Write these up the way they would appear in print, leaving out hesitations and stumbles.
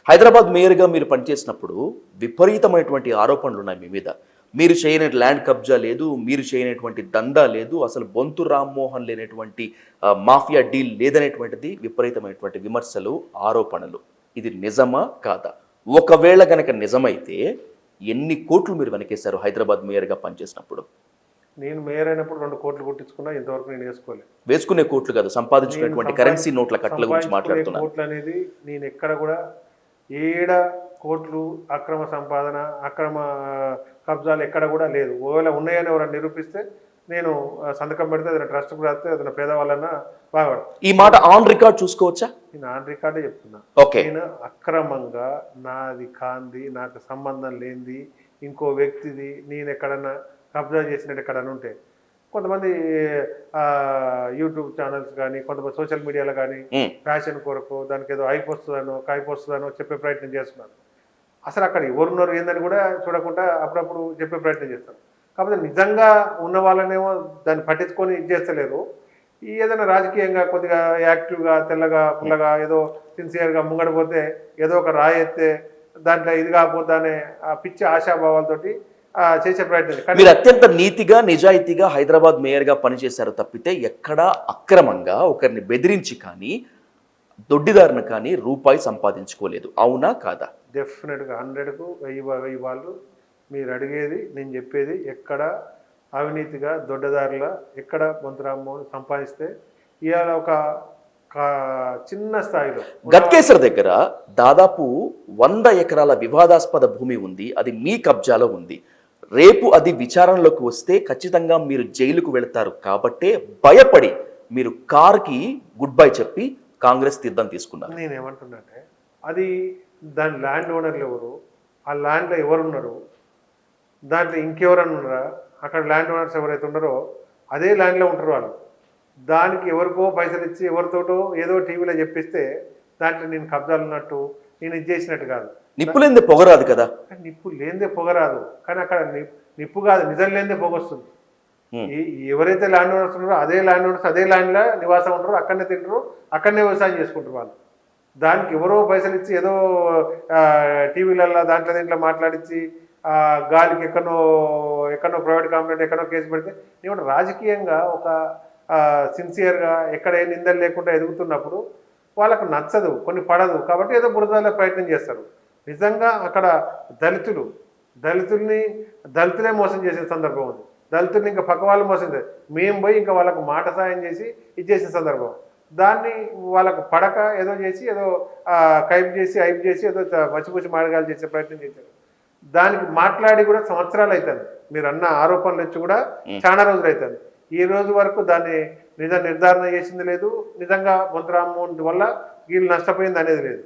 హైదరాబాద్ మేయర్గా మీరు పనిచేసినప్పుడు విపరీతమైనటువంటి ఆరోపణలు ఉన్నాయి మీ మీద. మీరు చేయని ల్యాండ్ కబ్జా లేదు, మీరు చేయనటువంటి దందా లేదు, అసలు బొంతు రామ్మోహన్ లేనటువంటి మాఫియా డీల్ లేదనేటువంటిది విపరీతమైనటువంటి విమర్శలు, ఆరోపణలు. ఇది నిజమా కాదా? ఒకవేళ గనక నిజమైతే ఎన్ని కోట్లు మీరు వెనకేశారు హైదరాబాద్ మేయర్గా పనిచేసినప్పుడు? నేను మేయర్ అయినప్పుడు 2 కోట్లు కొట్టించుకున్నా, ఇంతవరకు నేను వేసుకోలేదు. వేసుకునే కోట్లు కాదు, సంపాదించుకునేటువంటి కరెన్సీ నోట్ల కట్టల గురించి మాట్లాడుతున్నాను. కోట్లు అనేది నేను ఎక్కడ కూడా ఏడ కోట్లు అక్రమ సంపాదన, అక్రమ కబ్జాలు ఎక్కడ కూడా లేదు. ఒకవేళ ఉన్నాయని ఎవరైనా నిరూపిస్తే నేను సంతకం పెడితే ఏదైనా ట్రస్ట్కి రాస్తే ఏదైనా పేదవాళ్ళన్నా బాగా. ఈ మాట ఆన్ రికార్డ్ చూసుకోవచ్చా? నేను ఆన్ రికార్డే చెప్తున్నా. నేను అక్రమంగా నాది కాంది, నాకు సంబంధం లేనిది, ఇంకో వ్యక్తిది నేను ఎక్కడన్నా కబ్జా చేసినట్టు ఎక్కడన్నా ఉంటే కొంతమంది యూట్యూబ్ ఛానల్స్ కానీ, కొంతమంది సోషల్ మీడియాలో కానీ ఫ్యాషన్ కొరకు దానికి ఏదో హైప్ వస్తుందనో కైప్ వస్తుందనో చెప్పే ప్రయత్నం చేస్తున్నారు. అసలు అక్కడ ఎవరున్నారు ఏందని కూడా చూడకుండా అప్పుడప్పుడు చెప్పే ప్రయత్నం చేస్తారు. కాకపోతే నిజంగా ఉన్న వాళ్ళనేమో దాన్ని పట్టించుకొని ఇది చేస్తలేరు. ఈ ఏదైనా రాజకీయంగా కొద్దిగా యాక్టివ్గా, తెల్లగా, పుల్లగా, ఏదో సిన్సియర్గా ముంగడిపోతే ఏదో ఒక రాయి ఎత్తే దాంట్లో ఇది కాకపోతే అనే ఆ పిచ్చి ఆశాభావాలతోటి చేసే ప్రయత్నం. మీరు అత్యంత నీతిగా, నిజాయితీగా హైదరాబాద్ మేయర్గా పనిచేశారు తప్పితే ఎక్కడా అక్రమంగా ఒకరిని బెదిరించి కానీ, దొడ్డిదారిని కానీ రూపాయి సంపాదించుకోలేదు. అవునా కాదా? డెఫినెట్గా 100కు 1000 వాళ్ళు మీరు అడిగేది, నేను చెప్పేది. ఎక్కడ అవినీతిగా దొడ్డదారుల ఎక్కడ బొంతరామ్మోహన్ సంపాదిస్తే ఇవాళ ఒక చిన్న స్థాయిలో గట్కేసర్ దగ్గర దాదాపు 100 ఎకరాల వివాదాస్పద భూమి ఉంది. అది మీ కబ్జాలో ఉంది. రేపు అది విచారణలోకి వస్తే ఖచ్చితంగా మీరు జైలుకు వెళతారు కాబట్టే భయపడి మీరు కార్కి గుడ్ బై చెప్పి కాంగ్రెస్ తీర్థం తీసుకున్నారు. నేనేమంటున్నానంటే అది దాని ల్యాండ్ ఓనర్లు ఎవరు, ఆ ల్యాండ్లో ఎవరున్నారు, దాంట్లో ఇంకెవరన్నా ఉన్నారా, అక్కడ ల్యాండ్ ఓనర్స్ ఎవరైతే ఉన్నారో అదే ల్యాండ్లో ఉంటారు వాళ్ళు. దానికి ఎవరికో పైసలు ఇచ్చి ఎవరితోటో ఏదో టీవీలో చెప్పిస్తే దాంట్లో నేను కబ్జాలు ఉన్నట్టు, నేను ఇది చేసినట్టు కాదు. నిప్పు లేనిదే పొగరాదు కదా. నిప్పు లేనిదే పొగరాదు, కానీ అక్కడ నిప్పు కాదు, నిజం లేనిదే పొగొస్తుంది. ఎవరైతే ల్యాండ్ ఓనర్స్ ఉన్నారో అదే ల్యాండ్ ఓనర్స్ అదే ల్యాండ్లో నివాసం ఉంటారో, అక్కడనే తింటారు, అక్కడనే వ్యవసాయం చేసుకుంటారు వాళ్ళు. దానికి ఎవరో పైసలు ఇచ్చి ఏదో టీవీలలో దాంట్లో దీంట్లో మాట్లాడించి గాలికి ఎక్కడో ప్రైవేట్ కంప్లైంట్ ఎక్కడో కేసు పెడితే నేను రాజకీయంగా ఒక సిన్సియర్గా ఎక్కడ ఏ నిందలు లేకుండా ఎదుగుతున్నప్పుడు వాళ్ళకు నచ్చదు, కొన్ని పడదు, కాబట్టి ఏదో బురదలో ప్రయత్నం చేస్తారు. నిజంగా అక్కడ దళితులే మోసం చేసే సందర్భం ఉంది. దళితుల్ని ఇంకా పక్క వాళ్ళు మోసం చేస్తారు. మేము పోయి ఇంకా వాళ్ళకు మాట సాయం చేసి ఇది చేసే సందర్భం. దాన్ని వాళ్ళకు పడక ఏదో చేసి ఏదో కైప్ చేసి ఐప్ చేసి ఏదో మచ్చిపుచ్చి మాడగాలు చేసే ప్రయత్నం చేశారు. దానికి మాట్లాడి కూడా సంవత్సరాలు అవుతుంది. మీరు అన్న ఆరోపణలు వచ్చి కూడా చాలా రోజులు అవుతుంది. ఈ రోజు వరకు దాన్ని నిర్ధారణ చేసింది లేదు. నిజంగా బొంతరామ్మోహన్ వల్ల వీళ్ళు నష్టపోయింది అనేది లేదు.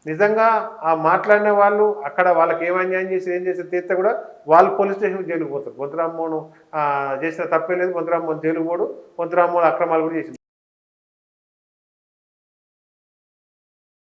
నిజంగా ఆ మాట్లాడిన వాళ్ళు అక్కడ వాళ్ళకి ఏం అన్యాయం చేసి ఏం చేసి తీస్తే కూడా వాళ్ళు పోలీస్ స్టేషన్కి జైలుకు పోతారు. బొంతరామ్మోహన్ చేసిన తప్పే లేదు, బొంతరామ్మోహన్ జైలుకు పోడు, బొంతరామ్మోహన్ అక్రమాలు కూడా చేసింది.